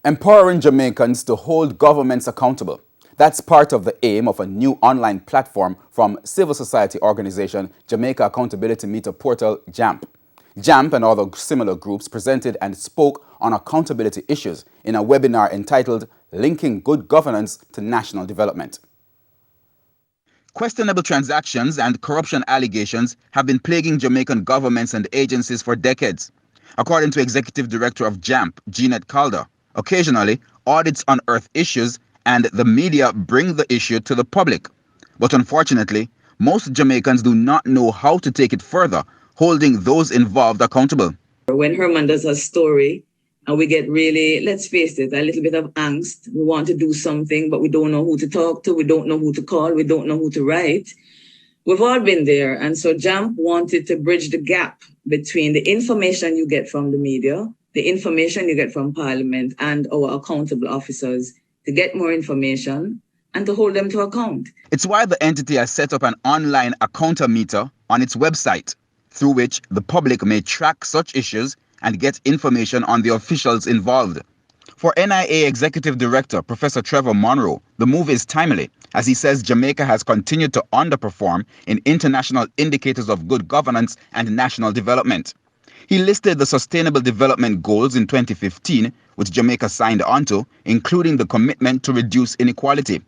Empowering Jamaicans to hold governments accountable. That's part of the aim of a new online platform from civil society organization Jamaica Accountability Meter Portal, JAMP. JAMP and other similar groups presented and spoke on accountability issues in a webinar entitled Linking Good Governance to National Development. Questionable transactions and corruption allegations have been plaguing Jamaican governments and agencies for decades. According to Executive Director of JAMP, Jeanette Calder, occasionally audits unearth issues and the media bring the issue to the public. But unfortunately, most Jamaicans do not know how to take it further, holding those involved accountable. When Herman does a story and we get really, let's face it, a little bit of angst, we want to do something, but we don't know who to talk to, we don't know who to call, we don't know who to write. We've all been there. And so JAMP wanted to bridge the gap between the information you get from the media, the information you get from Parliament and our accountable officers to get more information and to hold them to account. It's why the entity has set up an online accountometer on its website, through which the public may track such issues and get information on the officials involved. For NIA Executive Director Professor Trevor Monroe, the move is timely, as he says Jamaica has continued to underperform in international indicators of good governance and national development. He listed the Sustainable Development Goals in 2015, which Jamaica signed onto, including the commitment to reduce inequality.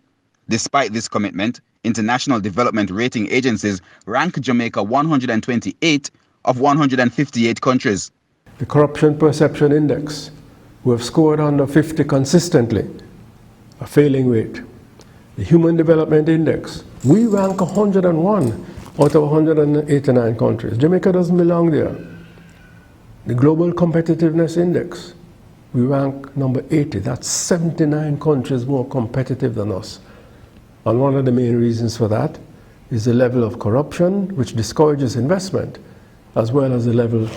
Despite this commitment, international development rating agencies rank Jamaica 128 of 158 countries. The Corruption Perception Index, we have scored under 50 consistently, a failing rate. The Human Development Index, we rank 101 out of 189 countries. Jamaica doesn't belong there. The Global Competitiveness Index, we rank number 80. That's 79 countries more competitive than us. And one of the main reasons for that is the level of corruption, which discourages investment, as well as the level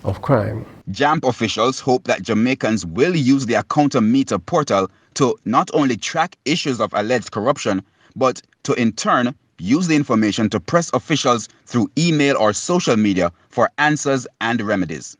of crime. JAMP officials hope that Jamaicans will use the Accountability Meter Portal to not only track issues of alleged corruption, but to in turn use the information to press officials through email or social media for answers and remedies.